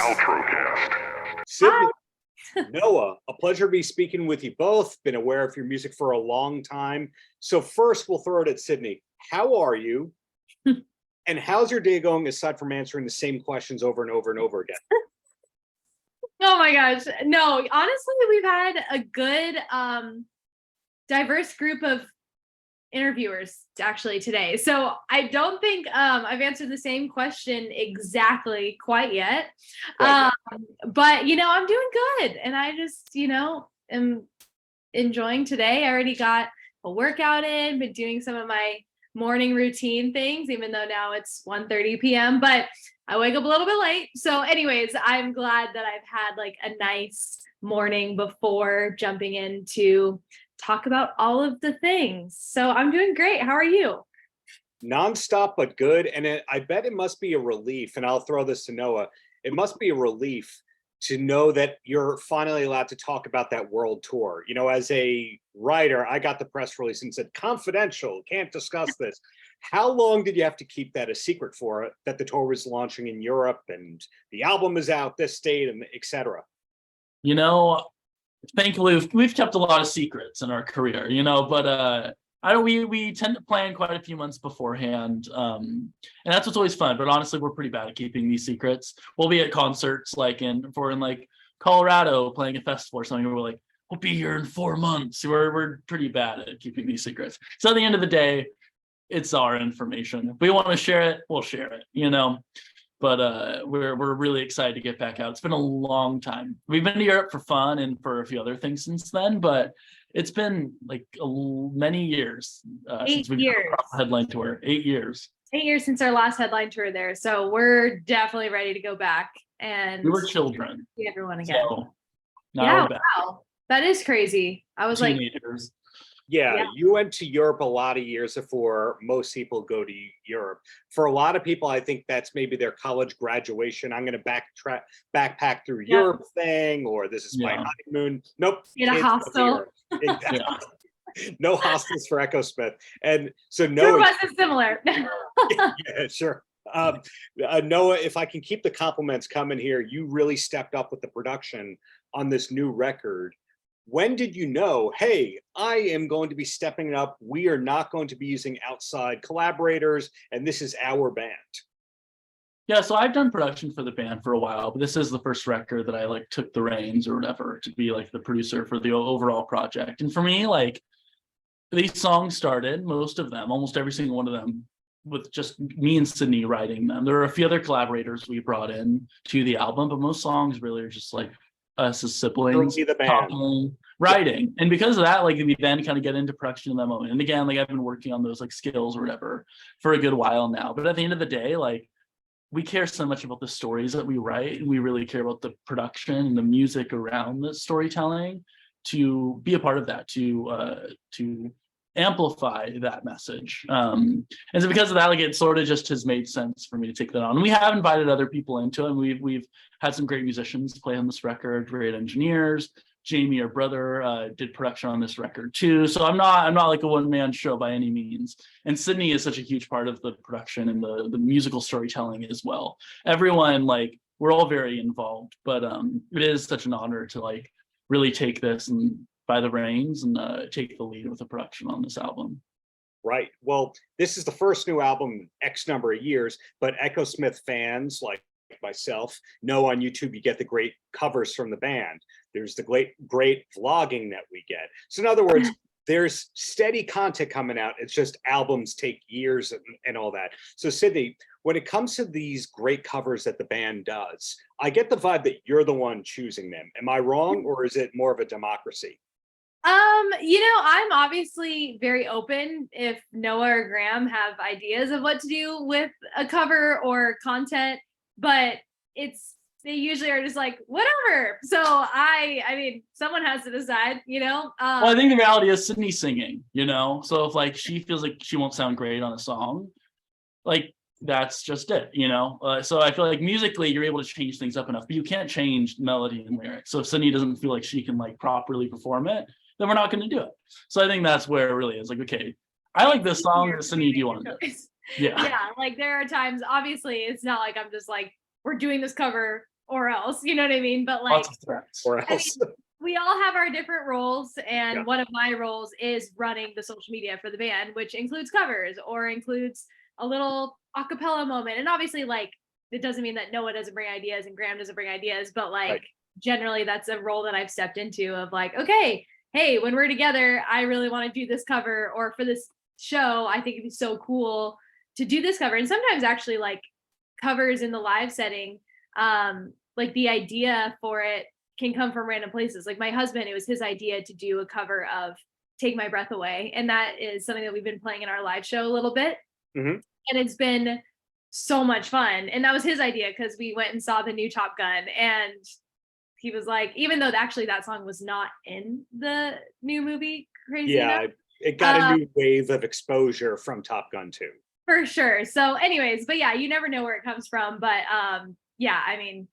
Paltrocast. Sydney, Noah, a pleasure to be speaking with you both. Been aware of your music for a long time. So first, we'll throw it at Sydney. How are you? And how's your day going aside from answering the same questions over and over and over again? Oh my gosh. No, honestly, we've had a good diverse group of interviewers actually today. So I don't think I've answered the same question exactly quite yet. But you know, I'm doing good. And I just, you know, am enjoying today. I already got a workout in, been doing some of my morning routine things, even though now it's 1:30 p.m. But I wake up a little bit late. So anyways, I'm glad that I've had like a nice morning before jumping in to talk about all of the things. So I'm doing great. How are you? Nonstop, but good. And I bet it must be a relief, and I'll throw this to Noah. It must be a relief to know that you're finally allowed to talk about that world tour. You know, as a writer, I got the press release and said, confidential, can't discuss this. How long did you have to keep that a secret for, that the tour was launching in Europe and the album is out this date, and et cetera? You know, thankfully, we've kept a lot of secrets in our career, you know, but we tend to plan quite a few months beforehand, and that's what's always fun. But honestly, we're pretty bad at keeping these secrets. We'll be at concerts like in Colorado playing a festival or something. We're like, we'll be here in 4 months. We're pretty bad at keeping these secrets. So at the end of the day, it's our information. If we want to share it, we'll share it, you know. But we're really excited to get back out. It's been a long time. We've been to Europe for fun and for a few other things since then, but it's been like many years since we've done a headline tour. 8 years. 8 years since our last headline tour there. So we're definitely ready to go back and we were children. See everyone again. So now we're back. Wow. That is crazy. I was teenagers. Yeah, you went to Europe a lot of years before most people go to Europe. For a lot of people, I think that's maybe their college graduation. I'm going to backpack through Europe thing, or this is my honeymoon. Nope. In a hostel. Exactly. No hostels for Echosmith. And so Noah is similar. Yeah, sure. Noah, if I can keep the compliments coming here, you really stepped up with the production on this new record. When did you know, hey, I am going to be stepping it up. We are not going to be using outside collaborators, and this is our band? Yeah, so I've done production for the band for a while, but this is the first record that I like took the reins or whatever to be like the producer for the overall project. And for me, like these songs started, most of them, almost every single one of them, with just me and Sydney writing them. There are a few other collaborators we brought in to the album, but most songs really are just like us as siblings talking, writing. And because of that, like we then kind of get into production in that moment. And again, like I've been working on those like skills or whatever for a good while now. But at the end of the day, like we care so much about the stories that we write, and we really care about the production and the music around the storytelling to be a part of that, to amplify that message. And so because of that, like it sort of just has made sense for me to take that on. And we have invited other people into it, and we've had some great musicians play on this record, great engineers. Jamie, our brother, did production on this record too. So I'm not like a one-man show by any means. And Sydney is such a huge part of the production and the musical storytelling as well. Everyone, like, we're all very involved, but it is such an honor to like really take this and by the reins and take the lead with the production on this album. Right. Well, this is the first new album X number of years, but Echosmith fans like myself know on YouTube you get the great covers from the band. There's the great vlogging that we get. So in other words, there's steady content coming out. It's just albums take years and all that. So Sydney, when it comes to these great covers that the band does, I get the vibe that you're the one choosing them. Am I wrong, or is it more of a democracy? You know, I'm obviously very open if Noah or Graham have ideas of what to do with a cover or content, but they usually are just like, whatever. So I mean, someone has to decide, you know? Well, I think the reality is Sydney's singing, you know? So if like she feels like she won't sound great on a song, like that's just it, you know? So I feel like musically you're able to change things up enough, but you can't change melody and lyrics. So if Sydney doesn't feel like she can like properly perform it, then we're not going to do it. So I think that's where it really is like, okay, I like this song, Sydney, do you want to do it? Yeah, like there are times, obviously it's not like I'm just like, we're doing this cover, or else, you know what I mean? But like, Lots of threats. Or I else. we all have our different roles, and Yeah. one of my roles is running the social media for the band, which includes covers or includes a little a cappella moment. And obviously, like, it doesn't mean that Noah doesn't bring ideas and Graham doesn't bring ideas, but like Right. generally that's a role that I've stepped into of like, okay, hey, when we're together, I really want to do this cover, or for this show, I think it'd be so cool to do this cover. And sometimes actually like covers in the live setting, like the idea for it can come from random places. Like my husband, it was his idea to do a cover of Take My Breath Away. And that is something that we've been playing in our live show a little bit. Mhm. And it's been so much fun. And that was his idea because we went and saw the new Top Gun. And he was like, even though actually that song was not in the new movie, crazy enough. Yeah, it got a new wave of exposure from Top Gun 2. For sure. So anyways, but yeah, you never know where it comes from. But yeah, I mean,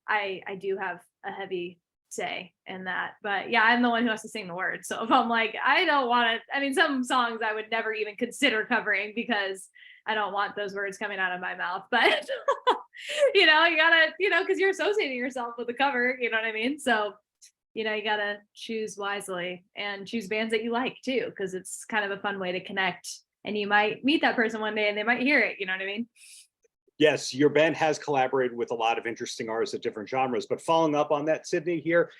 I do have a heavy say in that. But yeah, I'm the one who has to sing the words. So if I'm like, I don't want to, I mean, some songs I would never even consider covering because I don't want those words coming out of my mouth. But you know, you gotta, you know, because you're associating yourself with the cover, you know what I mean? So, you know, you gotta choose wisely and choose bands that you like too, because it's kind of a fun way to connect. And you might meet that person one day and they might hear it, you know what I mean? Yes, your band has collaborated with a lot of interesting artists of different genres, but following up on that, Sydney, here,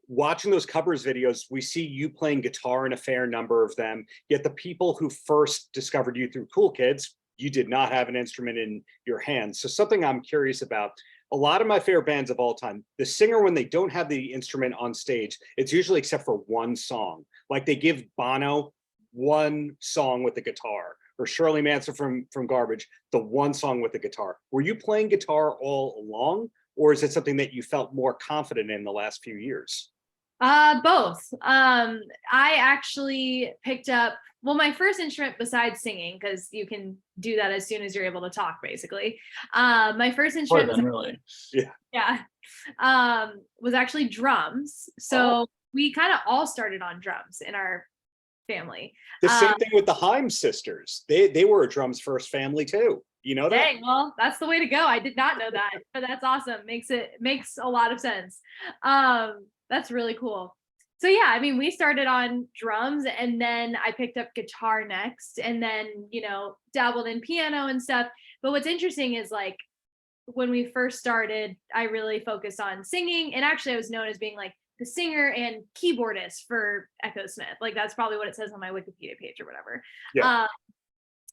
watching those covers videos, we see you playing guitar in a fair number of them, yet the people who first discovered you through Cool Kids, you did not have an instrument in your hands. So something I'm curious about, a lot of my favorite bands of all time, the singer, when they don't have the instrument on stage, it's usually except for one song. Like they give Bono one song with the guitar, or Shirley Manson from Garbage, the one song with the guitar. Were you playing guitar all along, or is it something that you felt more confident in the last few years? Both. I actually picked up, well, my first instrument besides singing, because you can do that as soon as you're able to talk, basically. My first instrument More than really. was actually drums. So we kind of all started on drums in our family. The same thing with the Himes sisters. They were a drums first family too. You know that? Dang, well, that's the way to go. I did not know that, but that's awesome. Makes a lot of sense. That's really cool. So yeah, I mean, we started on drums and then I picked up guitar next and then, you know, dabbled in piano and stuff. But what's interesting is like when we first started, I really focused on singing, and actually I was known as being like the singer and keyboardist for Echosmith. Like that's probably what it says on my Wikipedia page or whatever. Yeah.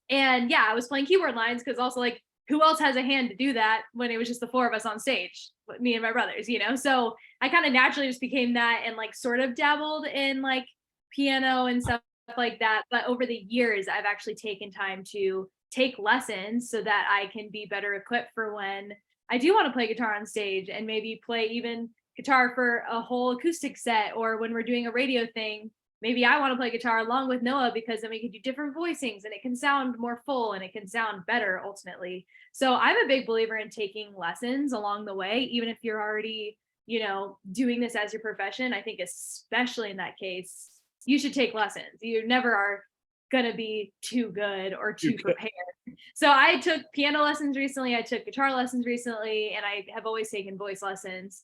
And yeah, I was playing keyboard lines because also like who else has a hand to do that when it was just the four of us on stage, me and my brothers, you know? So I kind of naturally just became that and like sort of dabbled in like piano and stuff like that. But over the years, I've actually taken time to take lessons so that I can be better equipped for when I do want to play guitar on stage and maybe play even guitar for a whole acoustic set, or when we're doing a radio thing, maybe I want to play guitar along with Noah because then we can do different voicings and it can sound more full and it can sound better ultimately. So I'm a big believer in taking lessons along the way, even if you're already, you know, doing this as your profession. I think especially in that case, you should take lessons. You never are going to be too good or too prepared. So I took piano lessons recently, I took guitar lessons recently, and I have always taken voice lessons.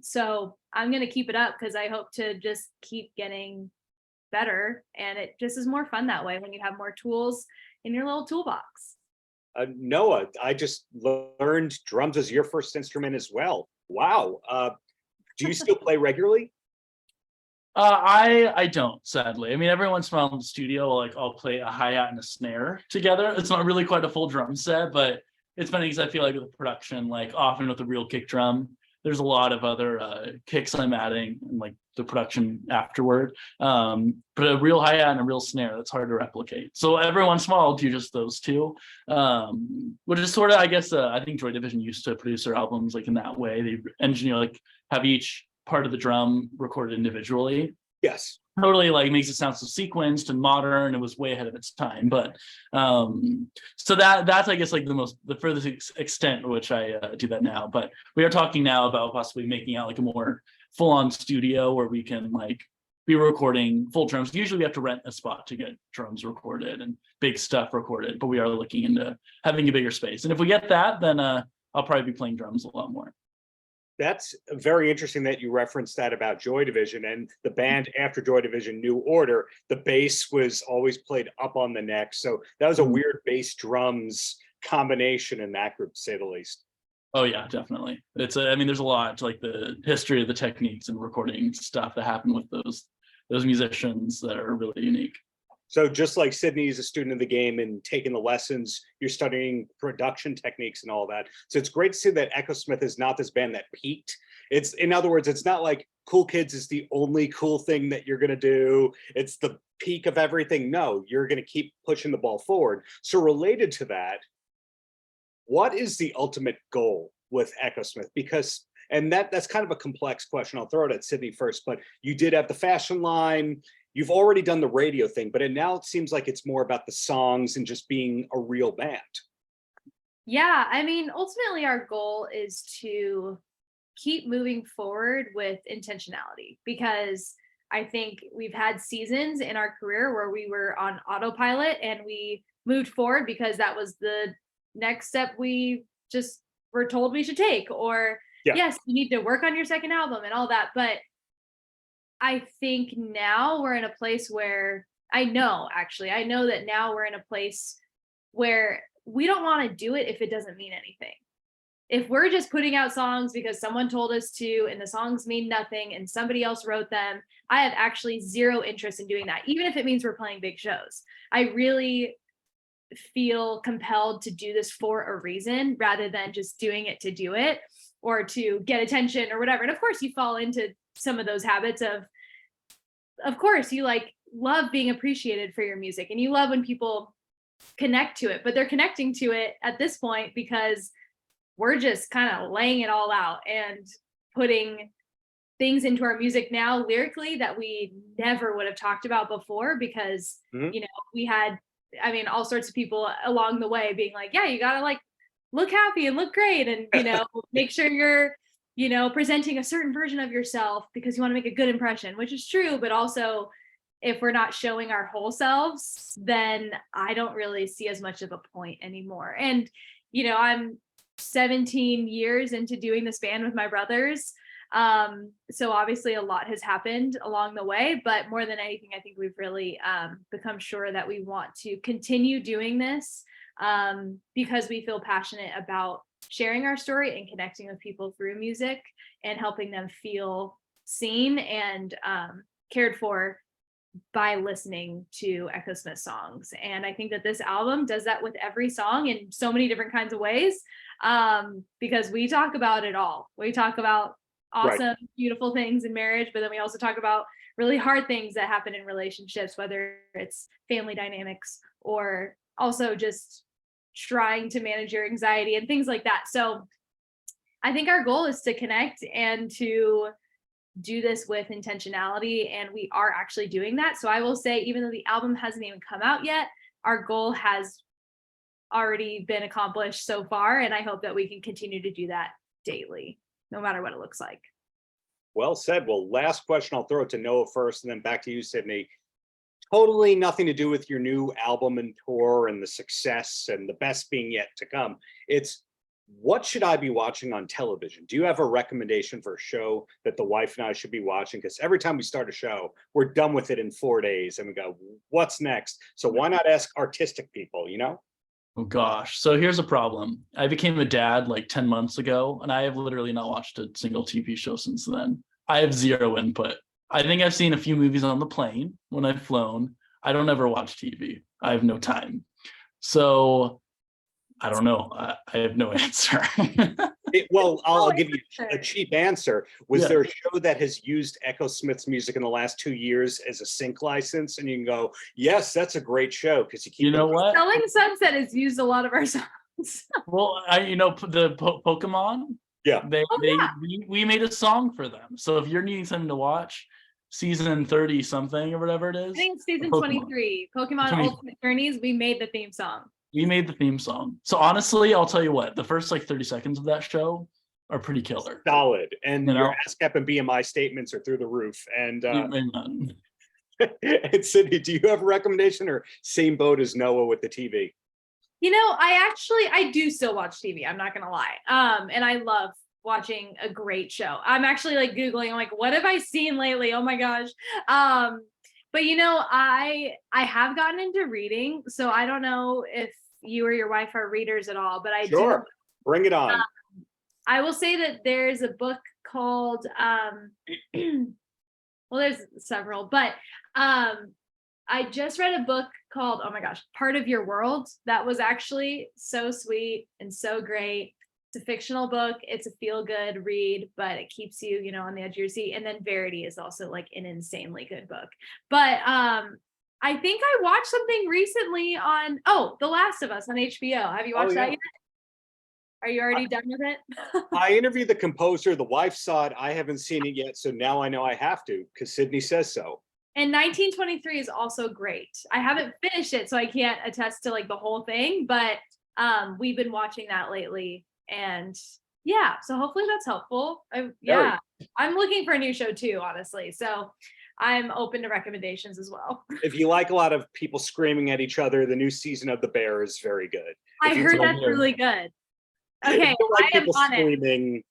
So I'm going to keep it up because I hope to just keep getting better. And it just is more fun that way when you have more tools in your little toolbox. Noah, I just learned drums as your first instrument as well. Wow. Do you still play regularly? I don't, sadly. I mean, every once in a while in the studio, like I'll play a hi-hat and a snare together. It's not really quite a full drum set, but it's funny because I feel like with production, like often with the real kick drum, there's a lot of other kicks I'm adding and like the production afterward. But a real hi-hat and a real snare, that's hard to replicate. So every once in a while I'll do just those two, which is sort of, I guess, I think Joy Division used to produce their albums like in that way. They engineer, like have each part of the drum recorded individually. Yes. Totally like makes it sound so sequenced and modern. It was way ahead of its time. But so that's I guess like the furthest extent to which I do that now. But we are talking now about possibly making out like a more full-on studio where we can like be recording full drums. Usually we have to rent a spot to get drums recorded and big stuff recorded, but we are looking into having a bigger space. And if we get that, then I'll probably be playing drums a lot more. That's very interesting that you referenced that about Joy Division, and the band after Joy Division, New Order, the bass was always played up on the neck. So that was a weird bass drums combination in that group, to say the least. Oh yeah, definitely. I mean, there's a lot to like the history of the techniques and recording stuff that happened with those musicians that are really unique. So just like Sydney is a student of the game and taking the lessons, you're studying production techniques and all that. So it's great to see that Echosmith is not this band that peaked. It's, in other words, it's not like Cool Kids is the only cool thing that you're going to do. It's the peak of everything. No, you're going to keep pushing the ball forward. So related to that, what is the ultimate goal with Echosmith? Because, and that's kind of a complex question. I'll throw it at Sydney first, but you did have the fashion line. You've already done the radio thing, but now it seems like it's more about the songs and just being a real band. Yeah, I mean, ultimately our goal is to keep moving forward with intentionality, because I think we've had seasons in our career where we were on autopilot and we moved forward because that was the next step we just were told we should take, or yes, you need to work on your second album and all that. But I think now we're in a place where I know that now we're in a place where we don't want to do it if it doesn't mean anything. If we're just putting out songs because someone told us to, and the songs mean nothing and somebody else wrote them, I have actually zero interest in doing that, even if it means we're playing big shows. I really feel compelled to do this for a reason rather than just doing it to do it or to get attention or whatever. And of course you fall into some of those habits of course you like love being appreciated for your music and you love when people connect to it, but they're connecting to it at this point because we're just kind of laying it all out and putting things into our music now lyrically that we never would have talked about before, because you know, we had, I mean, all sorts of people along the way being like, yeah, you gotta like look happy and look great and, you know, make sure you're, you know, presenting a certain version of yourself because you want to make a good impression, which is true. But also, if we're not showing our whole selves, then I don't really see as much of a point anymore. And, you know, I'm 17 years into doing this band with my brothers. So obviously a lot has happened along the way, but more than anything, I think we've really become sure that we want to continue doing this because we feel passionate about sharing our story and connecting with people through music and helping them feel seen and cared for by listening to Echosmith songs. And I think that this album does that with every song in so many different kinds of ways, because we talk about it all. We talk about awesome, beautiful things in marriage, but then we also talk about really hard things that happen in relationships, whether it's family dynamics or also just trying to manage your anxiety and things like that. So I think our goal is to connect and to do this with intentionality, and we are actually doing that. So I will say, even though the album hasn't even come out yet, our goal has already been accomplished so far, and I hope that we can continue to do that daily, no matter what it looks like. Well said. Well, last question, I'll throw it to Noah first and then back to you, Sydney. Totally nothing to do with your new album and tour and the success and the best being yet to come. It's, what should I be watching on television? Do you have a recommendation for a show that the wife and I should be watching? Because every time we start a show, we're done with it in 4 days and we go, what's next? So why not ask artistic people, you know? Oh gosh. So here's a problem. I became a dad like 10 months ago, and I have literally not watched a single TV show since then. I have zero input. I think I've seen a few movies on the plane when I've flown. I don't ever watch TV. I have no time. So I don't know. I have no answer. Well, I'll give you a cheap answer. Was there a show that has used Echosmith's music in the last 2 years as a sync license? And you can go, yes, that's a great show because you keep. You know what? Selling Sunset has used a lot of our songs. Well, the Pokemon. Yeah. We made a song for them. So if you're needing something to watch, season 30 something or whatever it is. I think it's season 23. Pokemon Ultimate Journeys. We made the theme song. We made the theme song. So honestly, I'll tell you what, the first like 30 seconds of that show are pretty killer. Solid. And your ASCAP and BMI statements are through the roof. And and Sydney, do you have a recommendation or same boat as Noah with the TV? You know, I do still watch TV. I'm not gonna lie. And I love watching a great show. I'm actually like Googling, I'm like, what have I seen lately? Oh my gosh. But you know, I have gotten into reading, so I don't know if you or your wife are readers at all, but I Sure, bring it on. I will say that there's a book called well, there's several, but I just read a book called, oh my gosh, Part of Your World. That was actually so sweet and so great. It's a fictional book. It's a feel-good read, but it keeps you, you know, on the edge of your seat. And then Verity is also like an insanely good book. But I think I watched something recently on, The Last of Us on HBO. Have you watched that yet? Are you already done with it? I interviewed the composer. The wife saw it. I haven't seen it yet, so now I know I have to because Sydney says so. And 1923 is also great. I haven't finished it, so I can't attest to like the whole thing, but we've been watching that lately. And yeah, so hopefully that's helpful. I'm looking for a new show too, honestly. So I'm open to recommendations as well. If you like a lot of people screaming at each other, the new season of The Bear is very good. I heard that's really good. Okay, like I am people on screaming,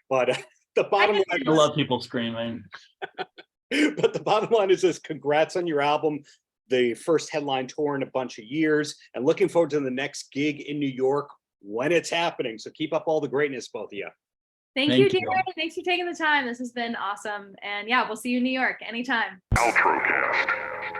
but the bottom line I love people screaming. But the bottom line is this: congrats on your album, the first headline tour in a bunch of years, and looking forward to the next gig in New York when it's happening. So keep up all the greatness, both of you. Thank you, Darren. Thanks for taking the time. This has been awesome. And yeah, we'll see you in New York anytime. Paltrocast.